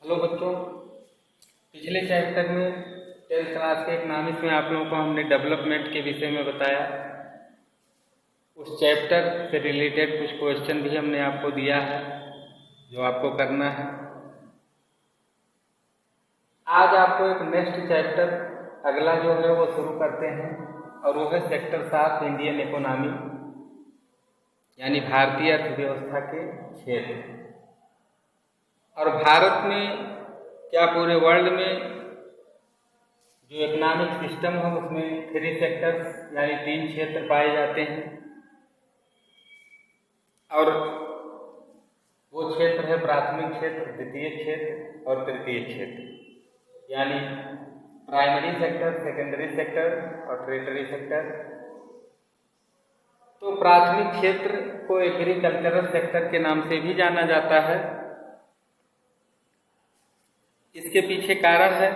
Hello बच्चों, पिछले chapter में 10th क्लास के इकोनॉमिक्स में आप लोगों को हमने डेवलपमेंट के विषय में बताया। उस चैप्टर से रिलेटेड कुछ क्वेश्चन भी हमने आपको दिया है जो आपको करना है। आज आपको एक नेक्स्ट चैप्टर अगला जो है वो शुरू करते हैं और वो है सेक्टर 7 इंडियन इकोनॉमी, यानी भारतीय अर्थव्यवस्था के क्षेत्र। और भारत में क्या पूरे वर्ल्ड में जो इकोनॉमिक सिस्टम है उसमें 3 सेक्टर्स यानी 3 क्षेत्र पाए जाते हैं। और वो क्षेत्र है प्राथमिक क्षेत्र, द्वितीय क्षेत्र और तृतीय क्षेत्र, यानी प्राइमरी सेक्टर, सेकेंडरी सेक्टर और टर्टियरी सेक्टर। तो प्राथमिक क्षेत्र को एग्रीकल्चरल सेक्टर के नाम से भी जाना जाता है। इसके पीछे कारण है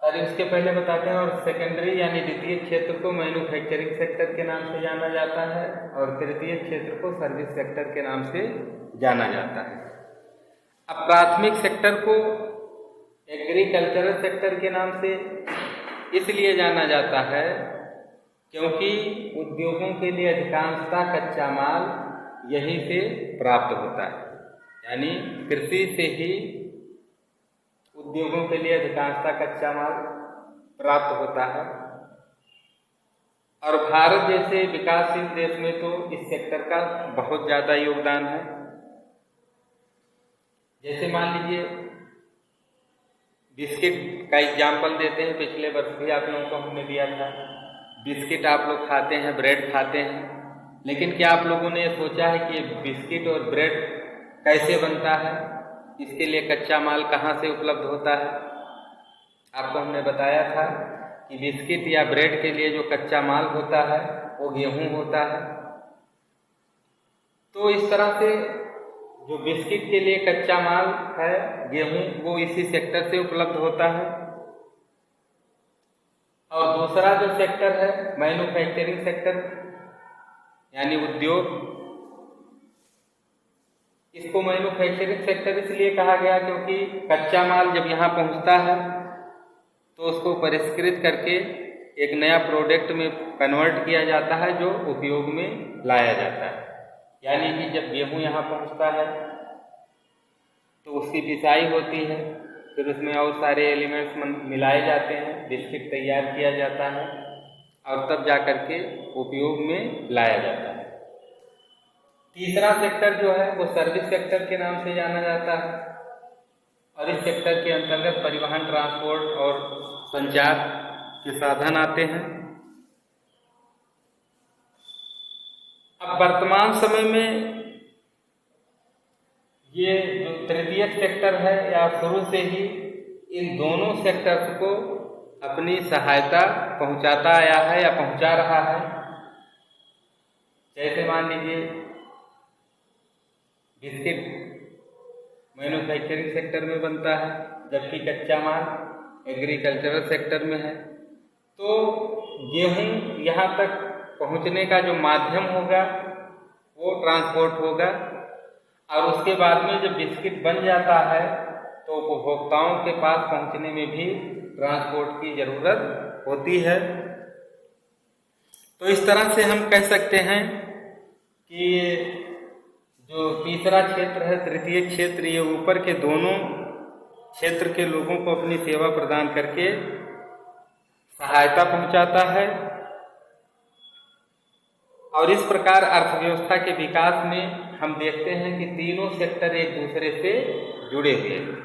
और इसके पहले बताते हैं। और सेकेंडरी यानी द्वितीय क्षेत्र को मैन्युफैक्चरिंग सेक्टर के नाम से जाना जाता है और तृतीय क्षेत्र को सर्विस सेक्टर के नाम से जाना जाता है। अब प्राथमिक सेक्टर को एग्रीकल्चरल सेक्टर के नाम से इसलिए जाना जाता है क्योंकि उद्योगों के लिए अधिकांशतः कच्चा माल यहीं से प्राप्त होता है, यानी कृषि से ही उद्योगों के लिए अधिकांशतः कच्चा माल प्राप्त होता है। और भारत जैसे विकासशील देश में तो इस सेक्टर का बहुत ज़्यादा योगदान है। जैसे मान लीजिए बिस्किट का एग्जाम्पल देते हैं, पिछले वर्ष भी आप लोगों को हमने दिया था। बिस्किट आप लोग खाते हैं, ब्रेड खाते हैं, लेकिन क्या आप लोगों ने सोचा है कि बिस्किट और ब्रेड कैसे बनता है, इसके लिए कच्चा माल कहाँ से उपलब्ध होता है? आपको हमने बताया था कि बिस्किट या ब्रेड के लिए जो कच्चा माल होता है वो गेहूं होता है। तो इस तरह से जो बिस्किट के लिए कच्चा माल है गेहूं, वो इसी सेक्टर से उपलब्ध होता है। और दूसरा जो सेक्टर है मैन्युफैक्चरिंग सेक्टर यानी उद्योग, इसको मैन्युफैक्चरिंग सेक्टर इसलिए कहा गया क्योंकि कच्चा माल जब यहाँ पहुँचता है तो उसको परिष्कृत करके एक नया प्रोडक्ट में कन्वर्ट किया जाता है जो उपयोग में लाया जाता है। यानी कि जब गेहूँ यहाँ पहुँचता है तो उसकी पिसाई होती है, फिर उसमें और सारे एलिमेंट्स मिलाए जाते हैं, बिस्किट तैयार किया जाता है और तब जा कर के उपयोग में लाया जाता है। तीसरा सेक्टर जो है वो सर्विस सेक्टर के नाम से जाना जाता है और इस सेक्टर के अंतर्गत परिवहन, ट्रांसपोर्ट और संचार के साधन आते हैं। अब वर्तमान समय में ये जो तृतीय सेक्टर है या शुरू से ही इन दोनों सेक्टर्स को अपनी सहायता पहुंचाता आया है या पहुंचा रहा है। जैसे मान लीजिए बिस्किट मैन्युफैक्चरिंग सेक्टर में बनता है जबकि कच्चा माल एग्रीकल्चरल सेक्टर में है। तो गेहूं यहाँ तक पहुँचने का जो माध्यम होगा वो ट्रांसपोर्ट होगा और उसके बाद में जब बिस्किट बन जाता है तो उपभोक्ताओं के पास पहुँचने में भी ट्रांसपोर्ट की ज़रूरत होती है। तो इस तरह से हम कह सकते हैं कि जो तीसरा क्षेत्र है तृतीय क्षेत्र, ये ऊपर के दोनों क्षेत्र के लोगों को अपनी सेवा प्रदान करके सहायता पहुंचाता है। और इस प्रकार अर्थव्यवस्था के विकास में हम देखते हैं कि तीनों सेक्टर एक दूसरे से जुड़े हुए हैं।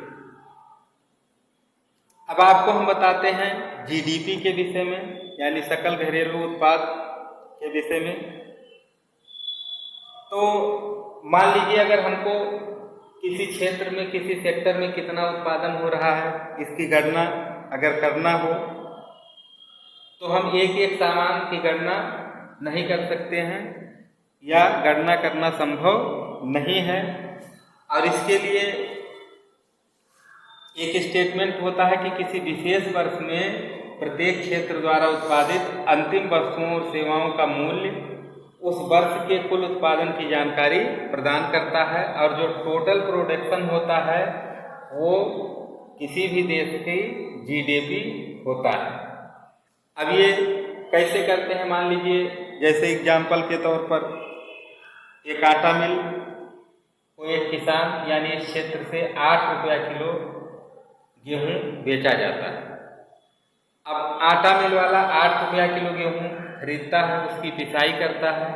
अब आपको हम बताते हैं जीडीपी के विषय में, यानी सकल घरेलू उत्पाद के विषय में। तो मान लीजिए अगर हमको किसी क्षेत्र में, किसी सेक्टर में कितना उत्पादन हो रहा है इसकी गणना अगर करना हो तो हम एक एक सामान की गणना नहीं कर सकते हैं या गणना करना संभव नहीं है। और इसके लिए एक स्टेटमेंट होता है कि किसी विशेष वर्ष में प्रत्येक क्षेत्र द्वारा उत्पादित अंतिम वस्तुओं और सेवाओं का मूल्य उस वर्ष के कुल उत्पादन की जानकारी प्रदान करता है, और जो टोटल प्रोडक्शन होता है वो किसी भी देश की जीडीपी होता है। अब ये कैसे करते हैं, मान लीजिए जैसे एग्जाम्पल के तौर पर एक आटा मिल को एक किसान यानी इस क्षेत्र से 8 रुपया किलो गेहूं बेचा जाता है। अब आटा मिल वाला 8 रुपया किलो गेहूं खरीदता है, उसकी पिसाई करता है,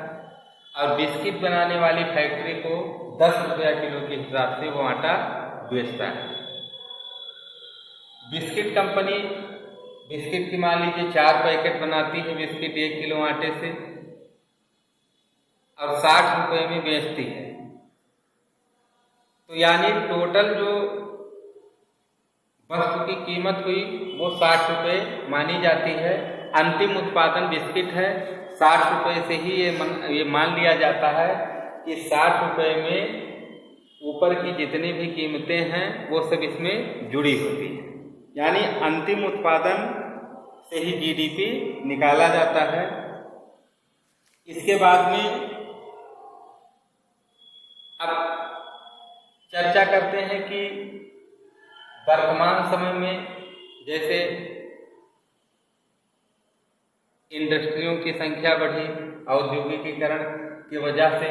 और बिस्किट बनाने वाली फैक्ट्री को 10 रुपया किलो के हिसाब से वो आटा बेचता है। बिस्किट कंपनी बिस्किट की मान लीजिए 4 पैकेट बनाती है बिस्किट 1 किलो आटे से, और 60 रुपये में बेचती है। तो यानी टोटल जो वस्तु की कीमत हुई वो 60 रुपये मानी जाती है। अंतिम उत्पादन बिस्किट है, 60 रुपये से ही ये मान लिया जाता है कि 60 रुपये में ऊपर की जितनी भी कीमतें हैं वो सब इसमें जुड़ी होती है। यानी अंतिम उत्पादन से ही जीडीपी निकाला जाता है। इसके बाद में अब चर्चा करते हैं कि वर्तमान समय में जैसे इंडस्ट्रियों की संख्या बढ़ी, औद्योगिकीकरण की वजह से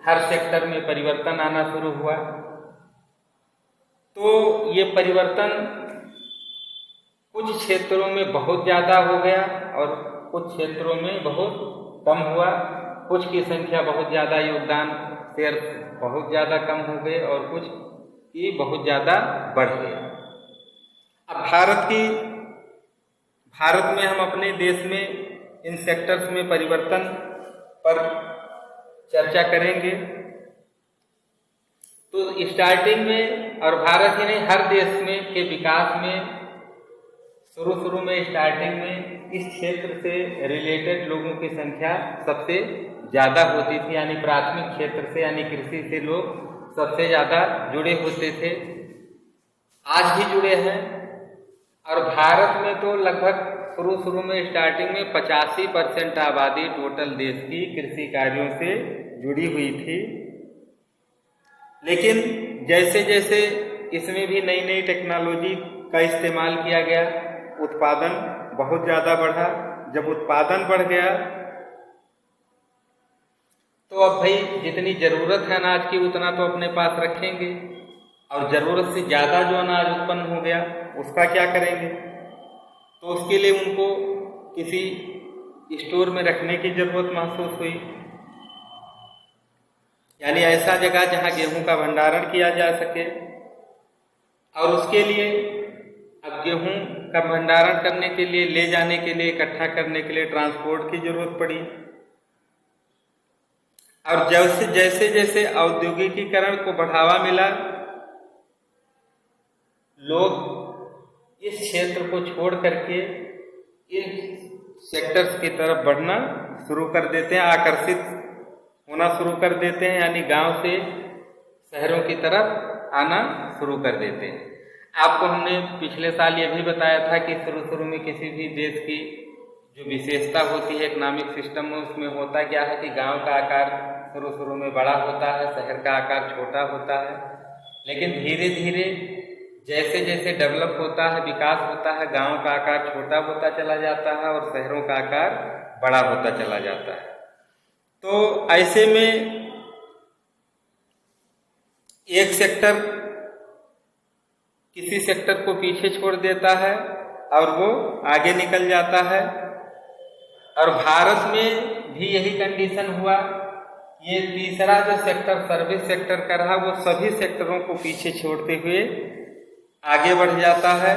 हर सेक्टर में परिवर्तन आना शुरू हुआ। तो ये परिवर्तन कुछ क्षेत्रों में बहुत ज़्यादा हो गया और कुछ क्षेत्रों में बहुत कम हुआ। कुछ की संख्या बहुत ज़्यादा, योगदान शेयर बहुत ज़्यादा कम हो गए, और कुछ की बहुत ज़्यादा बढ़ गए। अब भारत में हम अपने देश में इन सेक्टर्स में परिवर्तन पर चर्चा करेंगे। तो स्टार्टिंग में, और भारत ही नहीं हर देश में के विकास में शुरू में स्टार्टिंग में इस क्षेत्र से रिलेटेड लोगों की संख्या सबसे ज़्यादा होती थी, यानी प्राथमिक क्षेत्र से यानी कृषि से लोग सबसे ज़्यादा जुड़े होते थे, आज भी जुड़े हैं। और भारत में तो लगभग शुरू में स्टार्टिंग में 85% आबादी टोटल देश की कृषि कार्यों से जुड़ी हुई थी। लेकिन जैसे जैसे इसमें भी नई नई टेक्नोलॉजी का इस्तेमाल किया गया, उत्पादन बहुत ज़्यादा बढ़ा। जब उत्पादन बढ़ गया तो अब भाई जितनी ज़रूरत है अनाज की उतना तो अपने पास रखेंगे, और ज़रूरत से ज़्यादा जो अनाज उत्पन्न हो गया उसका क्या करेंगे। तो उसके लिए उनको किसी स्टोर में रखने की ज़रूरत महसूस हुई, यानी ऐसा जगह जहाँ गेहूं का भंडारण किया जा सके। और उसके लिए अब गेहूं का भंडारण करने के लिए, ले जाने के लिए, इकट्ठा करने के लिए ट्रांसपोर्ट की जरूरत पड़ी। और जैसे जैसे औद्योगिकीकरण को बढ़ावा मिला, लोग इस क्षेत्र को छोड़ करके इन सेक्टर्स की तरफ बढ़ना शुरू कर देते हैं, आकर्षित होना शुरू कर देते हैं, यानी गांव से शहरों की तरफ आना शुरू कर देते हैं। आपको हमने पिछले साल ये भी बताया था कि शुरू में किसी भी देश की जो विशेषता होती है इकोनॉमिक सिस्टम में, उसमें होता क्या है कि गांव का आकार शुरू में बड़ा होता है, शहर का आकार छोटा होता है। लेकिन धीरे धीरे जैसे जैसे डेवलप होता है, विकास होता है, गांव का आकार छोटा होता चला जाता है और शहरों का आकार बड़ा होता चला जाता है। तो ऐसे में एक सेक्टर किसी सेक्टर को पीछे छोड़ देता है और वो आगे निकल जाता है। और भारत में भी यही कंडीशन हुआ। ये तीसरा जो सेक्टर सर्विस सेक्टर का रहा, वो सभी सेक्टरों को पीछे छोड़ते हुए आगे बढ़ जाता है।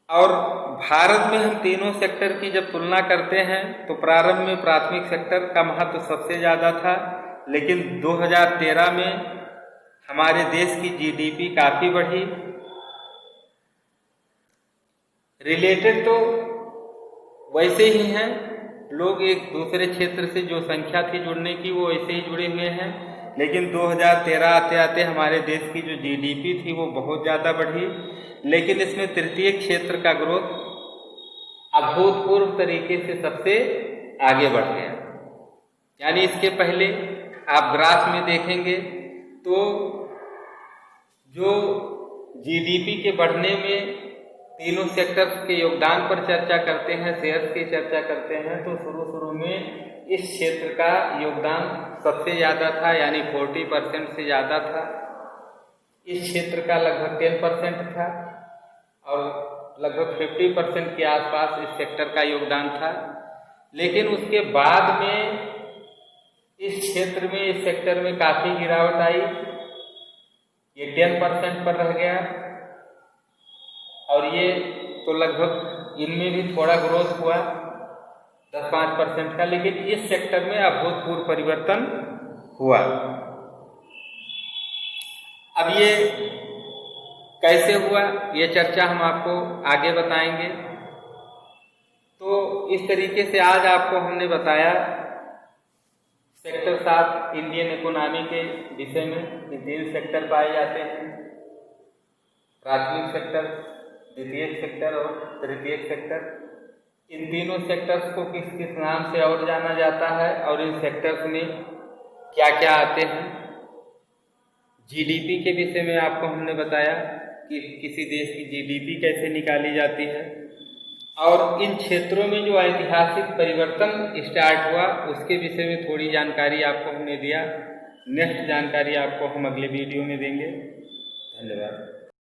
और भारत में हम तीनों सेक्टर की जब तुलना करते हैं तो प्रारंभ में प्राथमिक सेक्टर का महत्व सबसे ज़्यादा था, लेकिन 2013 में हमारे देश की जीडीपी काफ़ी बढ़ी। रिलेटेड तो वैसे ही हैं, लोग एक दूसरे क्षेत्र से जो संख्या थी जुड़ने की वो ऐसे ही जुड़े हुए हैं, लेकिन 2013 आते आते हमारे देश की जो जीडीपी थी वो बहुत ज़्यादा बढ़ी। लेकिन इसमें तृतीय क्षेत्र का ग्रोथ अभूतपूर्व तरीके से सबसे आगे बढ़ गया। यानी इसके पहले आप ग्राफ में देखेंगे तो जो जीडीपी के बढ़ने में तीनों सेक्टर्स के योगदान पर चर्चा करते हैं, शेयर्स की चर्चा करते हैं, तो शुरू में इस क्षेत्र का योगदान सबसे ज़्यादा था, यानी 40% से ज़्यादा था। इस क्षेत्र का लगभग 10% था और लगभग 50% के आसपास इस सेक्टर का योगदान था। लेकिन उसके बाद में इस क्षेत्र में, इस सेक्टर में काफ़ी गिरावट आई, ये 10% पर रह गया और ये तो लगभग इनमें भी थोड़ा ग्रोथ हुआ 10-5% का, लेकिन इस सेक्टर में अभूतपूर्व परिवर्तन हुआ। अब ये कैसे हुआ, ये चर्चा हम आपको आगे बताएंगे। तो इस तरीके से आज आपको हमने बताया सेक्टर 7 इंडियन इकोनॉमी के विषय में कि 3 सेक्टर पाए जाते हैं, प्राथमिक सेक्टर, द्वितीयक सेक्टर और तृतीयक सेक्टर। इन तीनों सेक्टर्स को किस किस नाम से और जाना जाता है और इन सेक्टर्स में क्या क्या आते हैं। जीडीपी के विषय में आपको हमने बताया कि किसी देश की जीडीपी कैसे निकाली जाती है, और इन क्षेत्रों में जो ऐतिहासिक परिवर्तन स्टार्ट हुआ उसके विषय में थोड़ी जानकारी आपको हमने दिया। नेक्स्ट जानकारी आपको हम अगले वीडियो में देंगे। धन्यवाद।